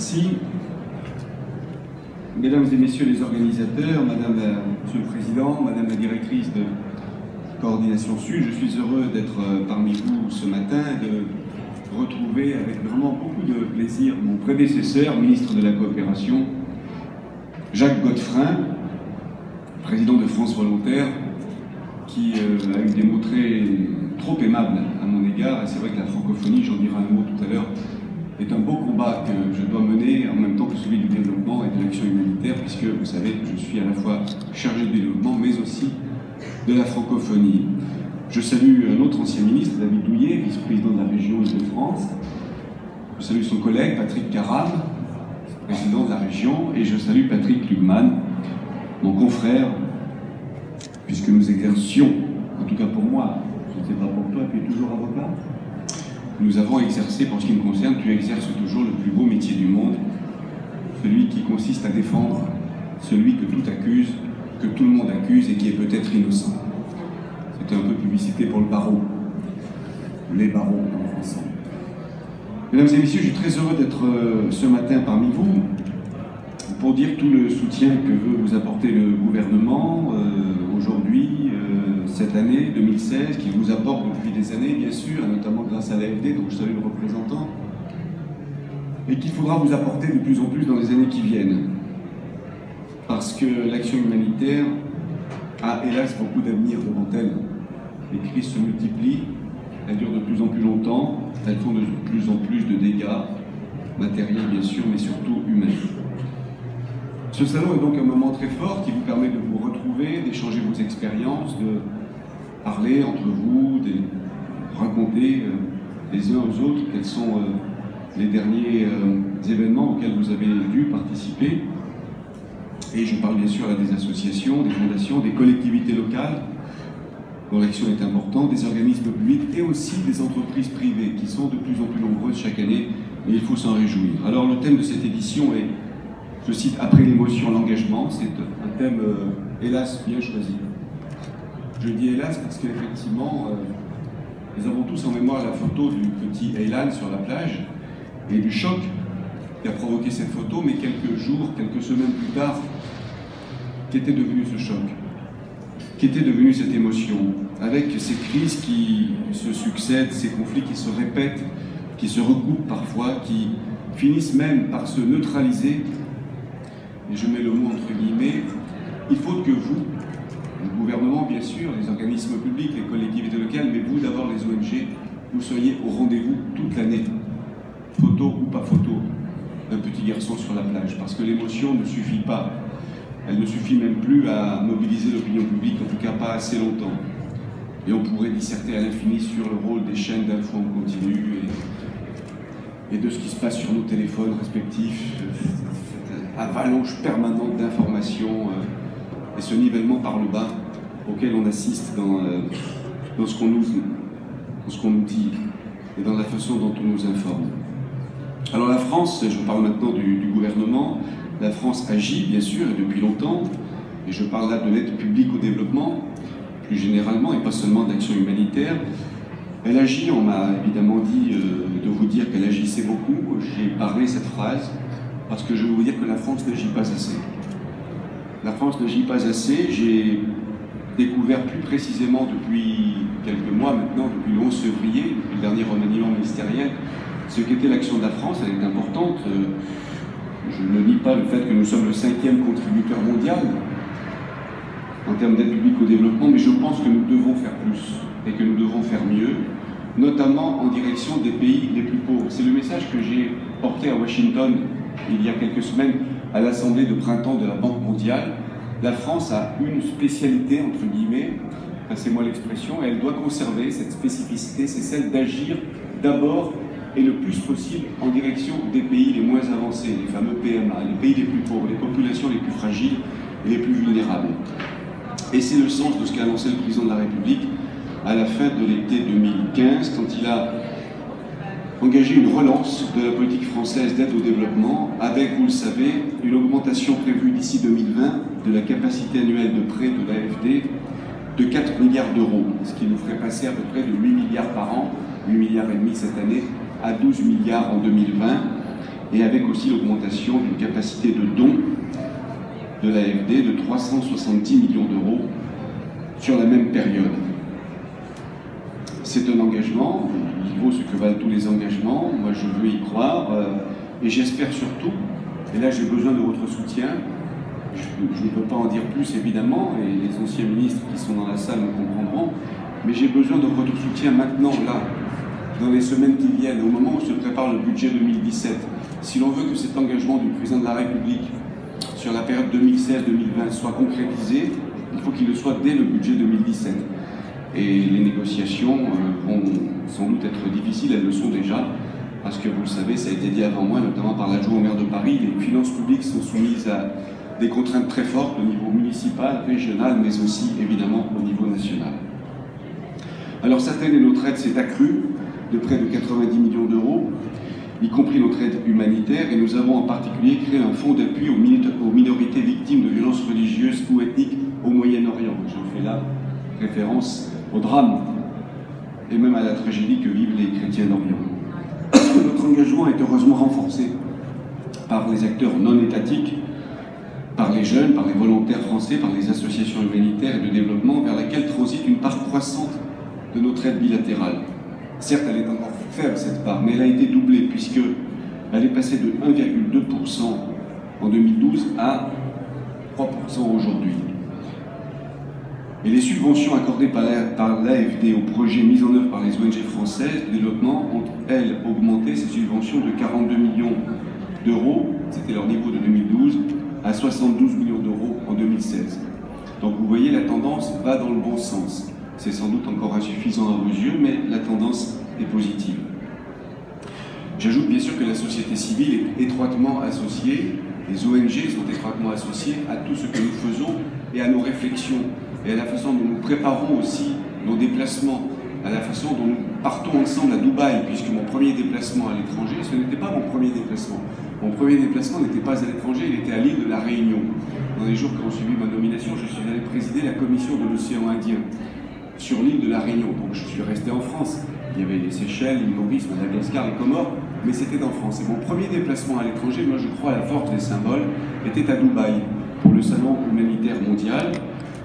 Merci. Mesdames et messieurs les organisateurs, Monsieur le Président, Madame la directrice de Coordination Sud, je suis heureux d'être parmi vous ce matin, de retrouver avec vraiment beaucoup de plaisir mon prédécesseur, ministre de la Coopération, Jacques Godefrin, président de France Volontaire, qui a eu des mots trop aimables à mon égard. Et c'est vrai que la francophonie, j'en dirai un mot tout à l'heure, est un beau combat que je dois mener en même temps que celui du développement et de l'action humanitaire, puisque vous savez que je suis à la fois chargé de développement, mais aussi de la francophonie. Je salue un autre ancien ministre, David Douillet, vice-président de la région Île-de-France. Je salue son collègue, Patrick Caram, président de la région, et je salue Patrick Lugman, mon confrère, puisque nous exercions, en tout cas pour moi, je ne sais pas pour toi, tu es toujours avocat. Nous avons exercé, pour ce qui me concerne, tu exerces toujours le plus beau métier du monde, celui qui consiste à défendre celui que tout accuse, que tout le monde accuse et qui est peut-être innocent. C'était un peu publicité pour le barreau, les barreaux en français. Mesdames et messieurs, je suis très heureux d'être ce matin parmi vous pour dire tout le soutien que veut vous apporter le gouvernement aujourd'hui, cette année 2016, qui vous apporte depuis des années, bien sûr, notamment grâce à l'AFD, dont je salue le représentant, et qu'il faudra vous apporter de plus en plus dans les années qui viennent. Parce que l'action humanitaire a hélas beaucoup d'avenir devant elle. Les crises se multiplient, elles durent de plus en plus longtemps, elles font de plus en plus de dégâts, matériels bien sûr, mais surtout humains. Ce salon est donc un moment très fort qui vous permet de vous retrouver, d'échanger vos expériences, de parler entre vous, de raconter les uns aux autres quels sont les derniers événements auxquels vous avez dû participer. Et je parle bien sûr à des associations, des fondations, des collectivités locales, dont l'action est importante, des organismes publics et aussi des entreprises privées qui sont de plus en plus nombreuses chaque année, et il faut s'en réjouir. Alors le thème de cette édition est, je cite, « Après l'émotion, l'engagement ». C'est un thème, hélas, bien choisi. Je dis hélas parce qu'effectivement, nous avons tous en mémoire la photo du petit Aylan sur la plage et du choc qui a provoqué cette photo, mais quelques jours, quelques semaines plus tard, qu'était devenu ce choc? Qu'était devenue cette émotion? Avec ces crises qui se succèdent, ces conflits qui se répètent, qui se recoupent parfois, qui finissent même par se neutraliser, et je mets le mot entre guillemets, il faut que vous, le gouvernement bien sûr, les organismes publics, les collectivités locales, mais vous d'abord les ONG, vous soyez au rendez-vous toute l'année, photo ou pas photo, d'un petit garçon sur la plage, parce que l'émotion ne suffit pas. Elle ne suffit même plus à mobiliser l'opinion publique, en tout cas pas assez longtemps. Et on pourrait disserter à l'infini sur le rôle des chaînes d'infos en continu et de ce qui se passe sur nos téléphones respectifs, cette avalanche permanente d'informations et ce nivellement par le bas auquel on assiste dans ce qu'on nous dit et dans la façon dont on nous informe. Alors la France, je parle maintenant du gouvernement, la France agit bien sûr et depuis longtemps, et je parle là de l'aide publique au développement, plus généralement, et pas seulement d'action humanitaire. Elle agit, on m'a évidemment dit de vous dire qu'elle agissait beaucoup, j'ai parlé cette phrase, parce que je veux vous dire que la France n'agit pas assez. La France n'agit pas assez, j'ai découvert plus précisément depuis quelques mois maintenant, depuis le 11 février, depuis le dernier remaniement ministériel, ce qu'était l'action de la France. Elle est importante. Je ne nie pas le fait que nous sommes le 5e contributeur mondial en termes d'aide publique au développement, mais je pense que nous devons faire plus et que nous devons faire mieux, notamment en direction des pays les plus pauvres. C'est le message que j'ai porté à Washington il y a quelques semaines à l'Assemblée de printemps de la Banque mondiale. La France a une spécialité, entre guillemets, passez-moi l'expression, et elle doit conserver cette spécificité, c'est celle d'agir d'abord et le plus possible en direction des pays les moins avancés, les fameux PMA, les pays les plus pauvres, les populations les plus fragiles et les plus vulnérables. Et c'est le sens de ce qu'a annoncé le président de la République à la fin de l'été 2015, quand il a engagé une relance de la politique française d'aide au développement, avec, vous le savez, une augmentation prévue d'ici 2020 de la capacité annuelle de prêt de l'AFD de 4 milliards d'euros, ce qui nous ferait passer à peu près de 8 milliards par an, 8 milliards et demi cette année, à 12 milliards en 2020, et avec aussi l'augmentation d'une capacité de don de l'AFD de 370 millions d'euros sur la même période. C'est un engagement, il vaut ce que valent tous les engagements, moi je veux y croire, et j'espère surtout, et là j'ai besoin de votre soutien, je ne peux pas en dire plus évidemment, et les anciens ministres qui sont dans la salle me comprendront, mais j'ai besoin de votre soutien maintenant, là, dans les semaines qui viennent, au moment où se prépare le budget 2017. Si l'on veut que cet engagement du président de la République sur la période 2016-2020 soit concrétisé, il faut qu'il le soit dès le budget 2017. Et les négociations vont sans doute être difficiles, elles le sont déjà, parce que vous le savez, ça a été dit avant moi, notamment par l'adjoint au maire de Paris, les finances publiques sont soumises à des contraintes très fortes au niveau municipal, régional, mais aussi évidemment au niveau national. Alors cette année, notre aide s'est accrue de près de 90 millions d'euros, y compris notre aide humanitaire, et nous avons en particulier créé un fonds d'appui aux minorités victimes de violences religieuses ou ethniques au Moyen-Orient. Je fais là référence au drame et même à la tragédie que vivent les chrétiens d'Orient. Notre engagement est heureusement renforcé par les acteurs non étatiques, par les jeunes, par les volontaires français, par les associations humanitaires et de développement vers laquelle transite une part croissante de notre aide bilatérale. Certes, elle est encore faible cette part, mais elle a été doublée puisqu'elle est passée de 1,2% en 2012 à 3% aujourd'hui. Et les subventions accordées par l'AFD aux projets mis en œuvre par les ONG françaises de développement ont, elles, augmenté ces subventions de 42 millions d'euros, c'était leur niveau de 2012, à 72 millions d'euros en 2016. Donc vous voyez, la tendance va dans le bon sens. C'est sans doute encore insuffisant à vos yeux, mais la tendance est positive. J'ajoute bien sûr que la société civile est étroitement associée, les ONG sont étroitement associées à tout ce que nous faisons et à nos réflexions, et à la façon dont nous préparons aussi nos déplacements, à la façon dont nous partons ensemble à Dubaï, puisque mon premier déplacement à l'étranger, ce n'était pas mon premier déplacement. Mon premier déplacement n'était pas à l'étranger, il était à l'île de la Réunion. Dans les jours qui ont suivi ma nomination, je suis allé présider la commission de l'océan Indien sur l'île de la Réunion. Donc je suis resté en France. Il y avait les Seychelles, l'île Maurice, Madagascar, les Comores, mais c'était en France. Et mon premier déplacement à l'étranger, moi je crois à la force des symboles, était à Dubaï, pour le Salon humanitaire mondial.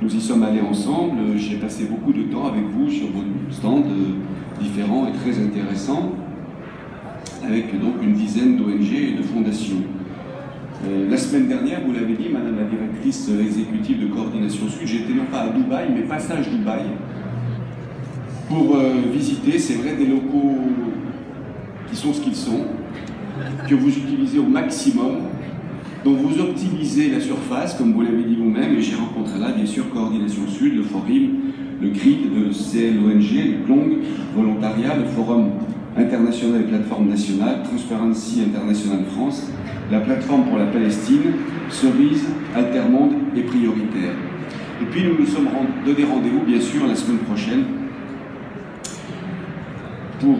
Nous y sommes allés ensemble, j'ai passé beaucoup de temps avec vous sur vos stands différents et très intéressants, avec donc une dizaine d'ONG et de fondations. La semaine dernière, vous l'avez dit, Madame la directrice exécutive de Coordination Sud, j'étais non pas à Dubaï, mais passage Dubaï, pour visiter, c'est vrai, des locaux qui sont ce qu'ils sont, que vous utilisez au maximum, dont vous optimisez la surface, comme vous l'avez dit vous-même, et j'ai rencontré là, bien sûr, Coordination Sud, le Forum, le CRIC, le CLONG, le CLONG, Volontariat, le Forum international et plateforme nationale, Transparency International France, la plateforme pour la Palestine, Cerise, Altermonde et Prioritaire. Et puis nous nous sommes donné rendez-vous, bien sûr, la semaine prochaine, pour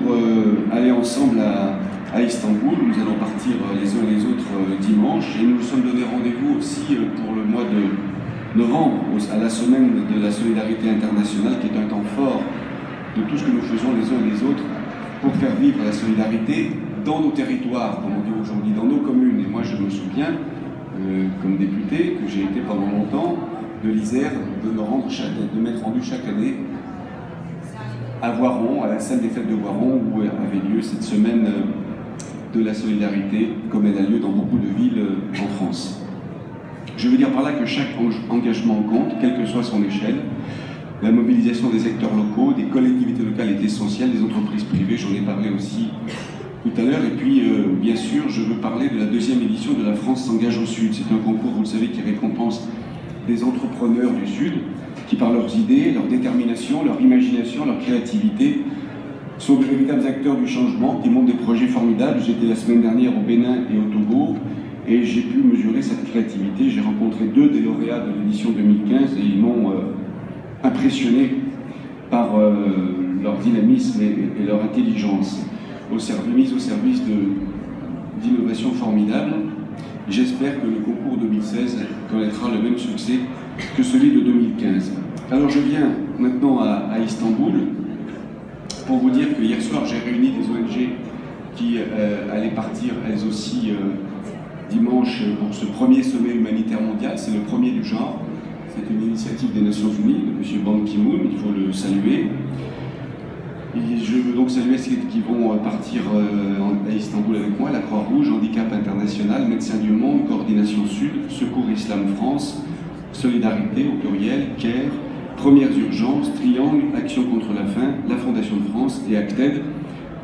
aller ensemble à Istanbul. Nous allons partir les uns et les autres dimanche, et nous nous sommes donné rendez-vous aussi pour le mois de novembre, à la semaine de la solidarité internationale, qui est un temps fort de tout ce que nous faisons les uns et les autres pour faire vivre la solidarité dans nos territoires, comme on dit aujourd'hui, dans nos communes. Et moi je me souviens, comme député, que j'ai été pendant longtemps, de l'Isère, de m'être rendu chaque année à Voiron, à la salle des fêtes de Voiron, où avait lieu cette semaine de la solidarité, comme elle a lieu dans beaucoup de villes en France. Je veux dire par là que chaque engagement compte, quelle que soit son échelle. La mobilisation des acteurs locaux, des collectivités locales est essentielle, des entreprises privées, j'en ai parlé aussi tout à l'heure. Et puis, bien sûr, je veux parler de la deuxième édition de La France s'engage au Sud. C'est un concours, vous le savez, qui récompense des entrepreneurs du Sud, qui par leurs idées, leur détermination, leur imagination, leur créativité, sont de véritables acteurs du changement, qui montent des projets formidables. J'étais la semaine dernière au Bénin et au Togo, et j'ai pu mesurer cette créativité. J'ai rencontré 2 des lauréats de l'édition 2015, et ils m'ont impressionné par leur dynamisme et leur intelligence, mise au service d'innovations formidables. J'espère que le concours 2016 connaîtra le même succès que celui de 2015. Alors je viens maintenant à Istanbul pour vous dire que hier soir j'ai réuni des ONG qui allaient partir elles aussi dimanche pour ce premier sommet humanitaire mondial. C'est le premier du genre. C'est une initiative des Nations Unies, de M. Ban Ki-moon, il faut le saluer. Et je veux donc saluer ceux qui vont partir à Istanbul avec moi, la Croix-Rouge, Handicap International, Médecins du Monde, Coordination Sud, Secours Islam France, Solidarité au pluriel, CARE, Premières Urgences, Triangle, Action contre la faim, la Fondation de France et ACTED,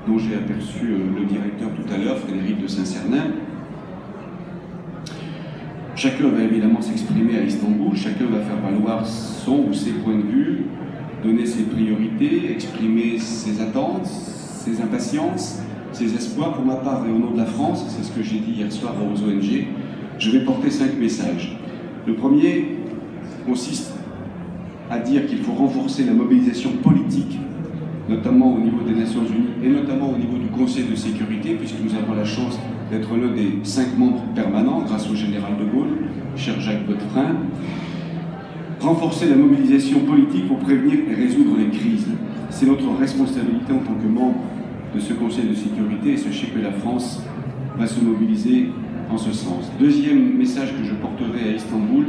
dont j'ai aperçu le directeur tout à l'heure, Frédéric de Saint-Cernin. Chacun va évidemment s'exprimer à Istanbul, chacun va faire valoir son ou ses points de vue, donner ses priorités, exprimer ses attentes, ses impatiences, ses espoirs. Pour ma part et au nom de la France, c'est ce que j'ai dit hier soir aux ONG, je vais porter 5 messages. Le premier consiste à dire qu'il faut renforcer la mobilisation politique, notamment au niveau des Nations Unies et notamment au niveau du Conseil de sécurité, puisque nous avons la chance d'être l'un des 5 membres permanents grâce au général de Gaulle, cher Jacques Godefroy. Renforcer la mobilisation politique pour prévenir et résoudre les crises. C'est notre responsabilité en tant que membre de ce Conseil de sécurité et sachez que la France va se mobiliser en ce sens. Deuxième message que je porterai à Istanbul,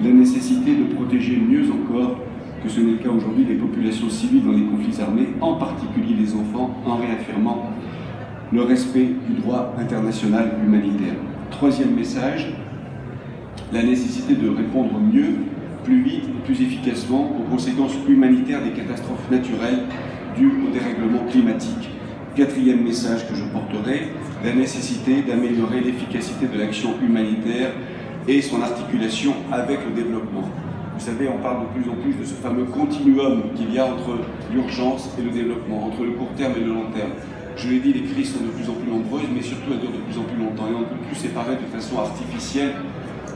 la nécessité de protéger mieux encore que ce n'est le cas aujourd'hui les populations civiles dans les conflits armés, en particulier les enfants, en réaffirmant le respect du droit international humanitaire. Troisième message, la nécessité de répondre mieux, plus vite et plus efficacement aux conséquences humanitaires des catastrophes naturelles dues au dérèglement climatique. Quatrième message que je porterai, la nécessité d'améliorer l'efficacité de l'action humanitaire et son articulation avec le développement. Vous savez, on parle de plus en plus de ce fameux continuum qu'il y a entre l'urgence et le développement, entre le court terme et le long terme. Je l'ai dit, les crises sont de plus en plus nombreuses, mais surtout elles durent de plus en plus longtemps. Et on ne peut plus séparer de façon artificielle,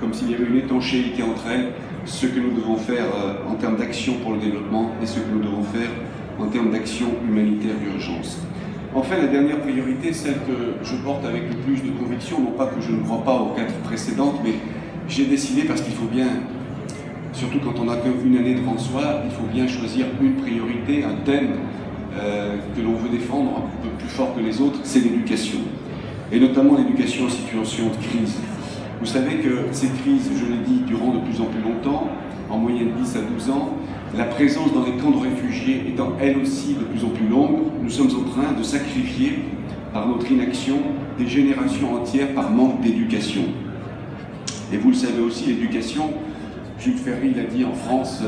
comme s'il y avait une étanchéité entre elles, ce que nous devons faire en termes d'action pour le développement et ce que nous devons faire en termes d'action humanitaire d'urgence. Enfin, la dernière priorité, celle que je porte avec le plus de conviction, non pas que je ne crois pas aux 4 précédentes, mais j'ai décidé parce qu'il faut bien, surtout quand on n'a qu'une année devant soi, il faut bien choisir une priorité, un thème que l'on veut défendre un peu plus fort que les autres, c'est l'éducation. Et notamment l'éducation en situation de crise. Vous savez que ces crises, je l'ai dit, durant de plus en plus longtemps, en moyenne 10 à 12 ans, la présence dans les camps de réfugiés étant elle aussi de plus en plus longue, nous sommes en train de sacrifier, par notre inaction, des générations entières par manque d'éducation. Et vous le savez aussi, l'éducation, Jules Ferry l'a dit en France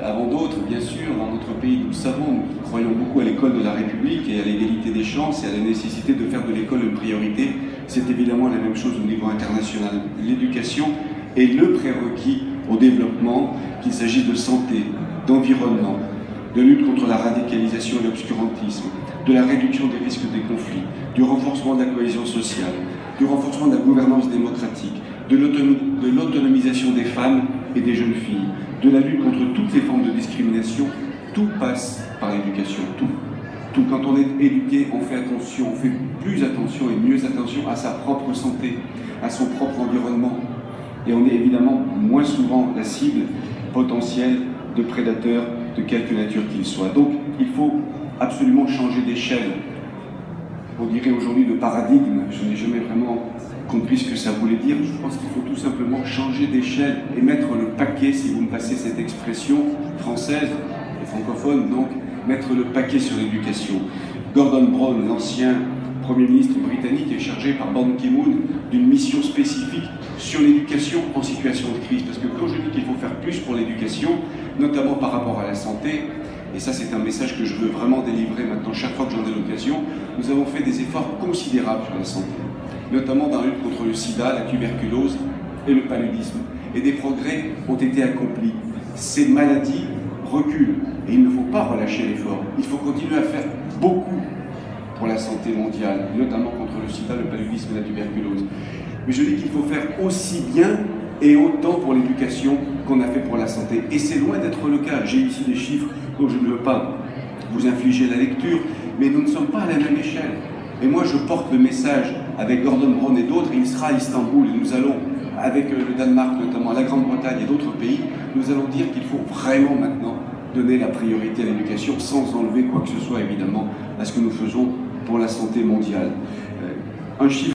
avant d'autres, bien sûr, dans notre pays, nous le savons, nous croyons beaucoup à l'école de la République et à l'égalité des chances et à la nécessité de faire de l'école une priorité. C'est évidemment la même chose au niveau international. L'éducation est le prérequis au développement, qu'il s'agisse de santé, d'environnement, de lutte contre la radicalisation et l'obscurantisme, de la réduction des risques des conflits, du renforcement de la cohésion sociale, du renforcement de la gouvernance démocratique, de l'autonomisation des femmes et des jeunes filles, de la lutte contre toutes les formes de discrimination. Tout passe par l'éducation, tout. Quand on est éduqué, on fait attention, on fait plus attention et mieux attention à sa propre santé, à son propre environnement. Et on est évidemment moins souvent la cible potentielle de prédateurs de quelque nature qu'ils soient. Donc il faut absolument changer d'échelle. On dirait aujourd'hui de paradigme, je n'ai jamais vraiment compris ce que ça voulait dire. Je pense qu'il faut tout simplement changer d'échelle et mettre le paquet, si vous me passez cette expression française et francophone, donc mettre le paquet sur l'éducation. Gordon Brown, l'ancien Premier ministre britannique, est chargé par Ban Ki-moon d'une mission spécifique sur l'éducation en situation de crise. Parce que quand je dis qu'il faut faire plus pour l'éducation, notamment par rapport à la santé, et ça c'est un message que je veux vraiment délivrer maintenant chaque fois que j'en ai l'occasion, nous avons fait des efforts considérables sur la santé, notamment dans la lutte contre le sida, la tuberculose et le paludisme. Et des progrès ont été accomplis. Ces maladies reculent et il ne faut pas relâcher l'effort. Il faut continuer à faire beaucoup pour la santé mondiale, notamment contre le sida, le paludisme et la tuberculose. Mais je dis qu'il faut faire aussi bien et autant pour l'éducation qu'on a fait pour la santé. Et c'est loin d'être le cas. J'ai ici des chiffres dont je ne veux pas vous infliger la lecture, mais nous ne sommes pas à la même échelle. Et moi, je porte le message avec Gordon Brown et d'autres, et il sera à Istanbul, et nous allons, avec le Danemark notamment, la Grande-Bretagne et d'autres pays, nous allons dire qu'il faut vraiment maintenant donner la priorité à l'éducation sans enlever quoi que ce soit, évidemment, à ce que nous faisons pour la santé mondiale. Un chiffre